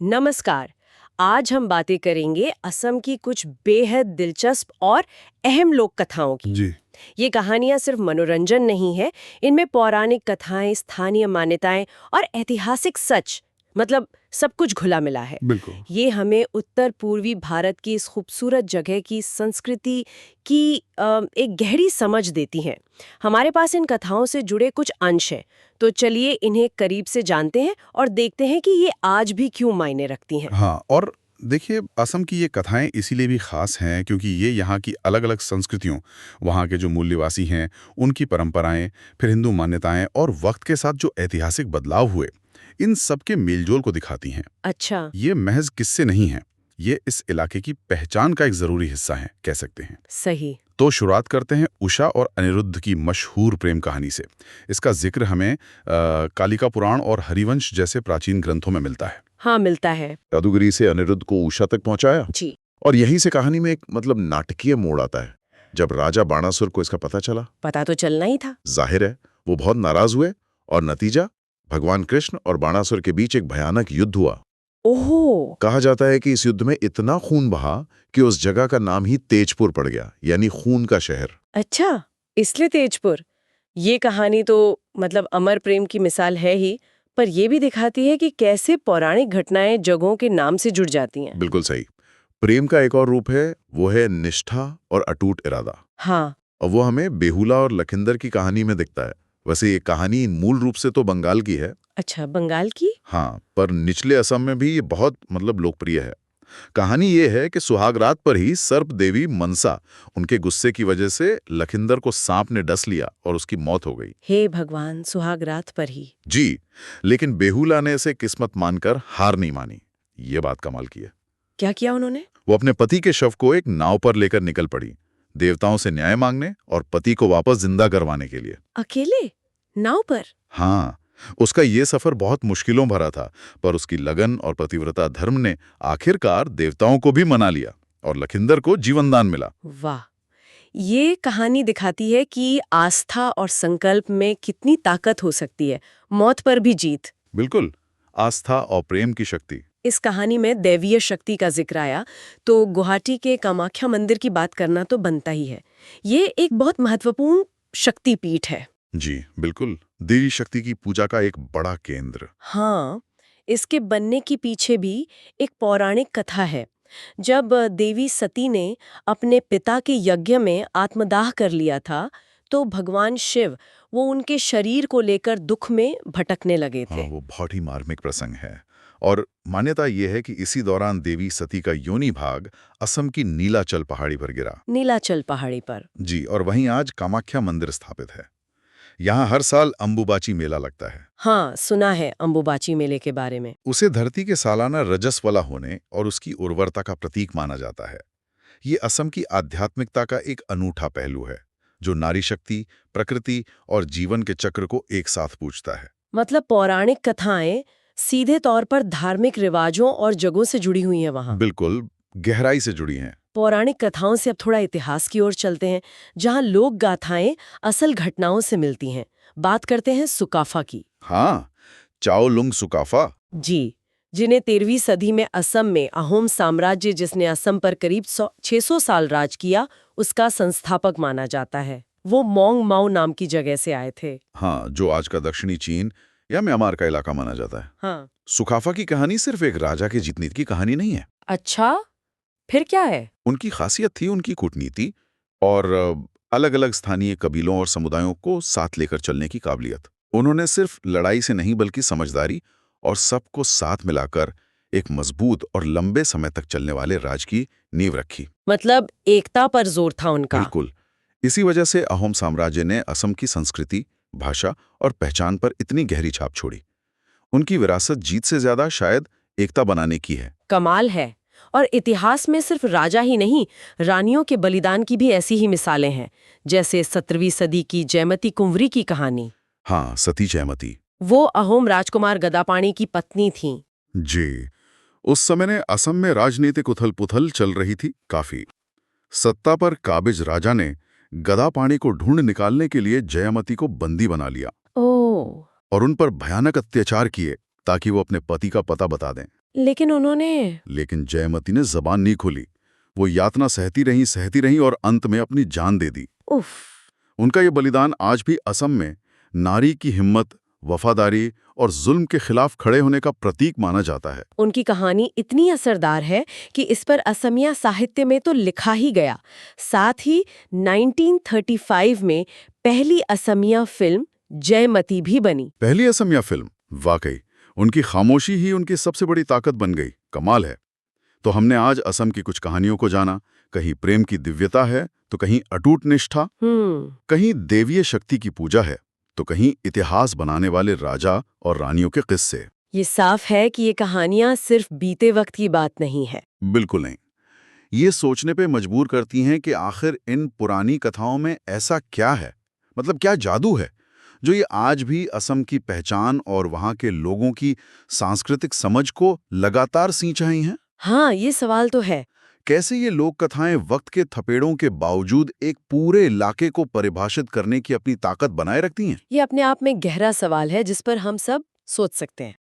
नमस्कार। आज हम बातें करेंगे असम की कुछ बेहद दिलचस्प और अहम लोक कथाओं की। जी। ये कहानियां सिर्फ मनोरंजन नहीं है, इनमें पौराणिक कथाएं, स्थानीय मान्यताएं और ऐतिहासिक सच, मतलब सब कुछ घुला मिला है। बिल्कुल। ये हमें उत्तर पूर्वी भारत की इस खूबसूरत जगह की संस्कृति की एक गहरी समझ देती हैं। हमारे पास इन कथाओं से जुड़े कुछ अंश हैं, तो चलिए इन्हें करीब से जानते हैं और देखते हैं कि ये आज भी क्यों मायने रखती हैं। हाँ, और देखिए असम की ये कथाएँ इसीलिए भी ख़ास हैं क्योंकि ये यहाँ की अलग-अलग संस्कृतियों, वहाँ के जो मूल्यवासी हैं, उनकी परंपराएँ, फिर हिंदू मान्यताएँ और वक़्त के साथ जो ऐतिहासिक बदलाव हुए, इन सब के मेल-जोल को दिखाती हैं। अच्छा। ये महज़ किस्से नहीं हैं, ये इस इलाके की पहचान का एक ज़रूरी हिस्सा हैं, कह सकते हैं। सही। तो शुरुआत करते हैं उषा और अनिरुद्ध की मशहूर प्रेम कहानी से। इसका ज़िक्र हमें कालिका पुराण और हरिवंश जैसे प्राचीन ग्रंथों में मिलता है। हाँ, मिलता है। जादूगरी से अनिरुद्ध को उषा तक पहुंचाया जी। और यहीं से कहानी में एक नाटकीय मोड़ आता है। जब राजा बाणासुर को इसका पता चला, पता तो चलना ही था। जाहिर है वो बहुत नाराज हुए और नतीजा भगवान कृष्ण और बाणासुर के बीच एक भयानक युद्ध हुआ। ओहो। कहा जाता है कि इस युद्ध में इतना खून बहा कि उस जगह का नाम ही तेजपुर पड़ गया, यानी खून का शहर। अच्छा, इसलिए तेजपुर। ये कहानी तो मतलब अमर प्रेम की मिसाल है ही, पर ये भी दिखाती है कि कैसे पौराणिक घटनाएं जगहों के नाम से जुड़ जाती हैं। बिल्कुल सही। प्रेम का एक और रूप है, वो है निष्ठा और अटूट इरादा। हाँ। और वो हमें बेहुला और लखिंदर की कहानी में दिखता है। वैसे ये कहानी मूल रूप से तो बंगाल की है। अच्छा, बंगाल की। हाँ, पर निचले असम में भी ये बहुत लोकप्रिय है। कहानी ये है कि सुहागरात पर ही सर्प देवी मनसा, उनके गुस्से की वजह से लखिंदर को सांप ने डस लिया और उसकी मौत हो गई। हे भगवान, सुहागरात पर ही। जी, लेकिन बेहुला ने इसे किस्मत मानकर हार नहीं मानी। ये बात कमाल की है। क्या किया उन्होंने? वो अपने पति के शव को एक नाव पर लेकर निकल पड़ी, देवताओं से न्याय मांगने और पति को वापस जिंदा करवाने के लिए। अकेले? नाव पर? हाँ, उसका ये सफर बहुत मुश्किलों भरा था, पर उसकी लगन और पतिव्रता धर्म ने आखिरकार देवताओं को भी मना लिया और लखिंदर को जीवनदान मिला। वाह। ये कहानी दिखाती है कि आस्था और संकल्प में कितनी ताकत हो सकती है, मौत पर भी जीत। बिल्कुल, आस्था और प्रेम की शक्ति। इस कहानी में दैवीय शक्ति का जिक्र आया, तो गुवाहाटी के कामाख्या मंदिर की बात करना तो बनता ही है। ये एक बहुत महत्वपूर्ण शक्तिपीठ है। जी, बिल्कुल, देवी शक्ति की पूजा का एक बड़ा केंद्र। हाँ, इसके बनने के पीछे भी एक पौराणिक कथा है। जब देवी सती ने अपने पिता के यज्ञ में आत्मदाह कर लिया था, तो भगवान शिव वो उनके शरीर को लेकर दुख में भटकने लगे हाँ, थे। वो बहुत ही मार्मिक प्रसंग है। और मान्यता ये है कि इसी दौरान देवी सती का योनि भाग असम की नीलाचल पहाड़ी पर गिरा। नीलाचल पहाड़ी पर। जी, और वहीं आज कामाख्या मंदिर स्थापित है। यहाँ हर साल अंबुबाची मेला लगता है। हाँ, सुना है अंबुबाची मेले के बारे में। उसे धरती के सालाना रजस्वला होने और उसकी उर्वरता का प्रतीक माना जाता है। ये असम की आध्यात्मिकता का एक अनूठा पहलू है, जो नारी शक्ति, प्रकृति और जीवन के चक्र को एक साथ पूजता है। मतलब पौराणिक कथाएं सीधे तौर पर धार्मिक रिवाजों और जगहों से जुड़ी हुई हैं वहाँ। बिल्कुल, गहराई से जुड़ी हैं। पौराणिक कथाओं से अब थोड़ा इतिहास की ओर चलते हैं, जहाँ लोक गाथाएं असल घटनाओं से मिलती हैं। बात करते हैं सुकाफा की। हाँ, चाओलुंग सुकाफा। जी, जिन्हें 13वीं सदी में असम में अहोम साम्राज्य, जिसने असम पर करीब 600 साल राज किया, उसका संस्थापक माना जाता है। वो मोंग माओ नाम की जगह से आए थे। हाँ, जो आज का दक्षिणी चीन या म्यांमार का इलाका माना जाता है। हाँ। सुकाफा की कहानी सिर्फ एक राजा के जीतने की कहानी नहीं है। अच्छा, फिर क्या है? उनकी खासियत थी उनकी कूटनीति और अलग अलग स्थानीय कबीलों और समुदायों को साथ लेकर चलने की काबिलियत। उन्होंने सिर्फ लड़ाई से नहीं बल्कि समझदारी और सबको साथ मिलाकर एक मजबूत और लंबे समय तक चलने वाले राज की नींव रखी। मतलब एकता पर जोर था उनका। बिल्कुल, इसी वजह से अहोम साम्राज्य ने असम की संस्कृति, भाषा और पहचान पर इतनी गहरी छाप छोड़ी। उनकी विरासत जीत से ज्यादा शायद एकता बनाने की है। कमाल है। और इतिहास में सिर्फ राजा ही नहीं, रानियों के बलिदान की भी ऐसी ही मिसालें हैं, जैसे 17वीं सदी की जयमती कुंवरी की कहानी। हाँ, सती जयमती। वो अहोम राजकुमार गदापाणी की पत्नी थीं। जी, उस समय ने असम में राजनीतिक उथल-पुथल चल रही थी काफी। सत्ता पर काबिज राजा ने गदापाणी को ढूंढ निकालने के लिए जयमती को बंदी बना लिया ओह। और उन पर भयानक अत्याचार किए, ताकि वो अपने पति का पता बता दें। लेकिन उन्होंने लेकिन जयमती ने जबान नहीं खोली। वो यातना सहती रहीं और अंत में अपनी जान दे दी। उफ। उनका ये बलिदान आज भी असम में नारी की हिम्मत, वफादारी और जुल्म के खिलाफ खड़े होने का प्रतीक माना जाता है। उनकी कहानी इतनी असरदार है कि इस पर असमिया साहित्य में तो लिखा ही गया। साथ ही 1935 में पहली असमिया फिल्म जयमती भी बनी। पहली असमिया फिल्म, वाकई उनकी खामोशी ही उनकी सबसे बड़ी ताकत बन गई। कमाल है। तो हमने आज असम की कुछ कहानियों को जाना। कहीं प्रेम की दिव्यता है तो कहीं अटूट निष्ठा, कहीं देवीय शक्ति की पूजा है तो कहीं इतिहास बनाने वाले राजा और रानियों के किस्से। ये साफ है कि ये कहानियां सिर्फ बीते वक्त की बात नहीं है। बिल्कुल नहीं। ये सोचने पे मजबूर करती हैं कि आखिर इन पुरानी कथाओं में ऐसा क्या है, मतलब क्या जादू है, जो ये आज भी असम की पहचान और वहाँ के लोगों की सांस्कृतिक समझ को लगातार सींच रही हैं। हाँ, ये सवाल तो है। कैसे ये लोक कथाएं वक्त के थपेड़ों के बावजूद एक पूरे इलाके को परिभाषित करने की अपनी ताकत बनाए रखती हैं? ये अपने आप में गहरा सवाल है जिस पर हम सब सोच सकते हैं।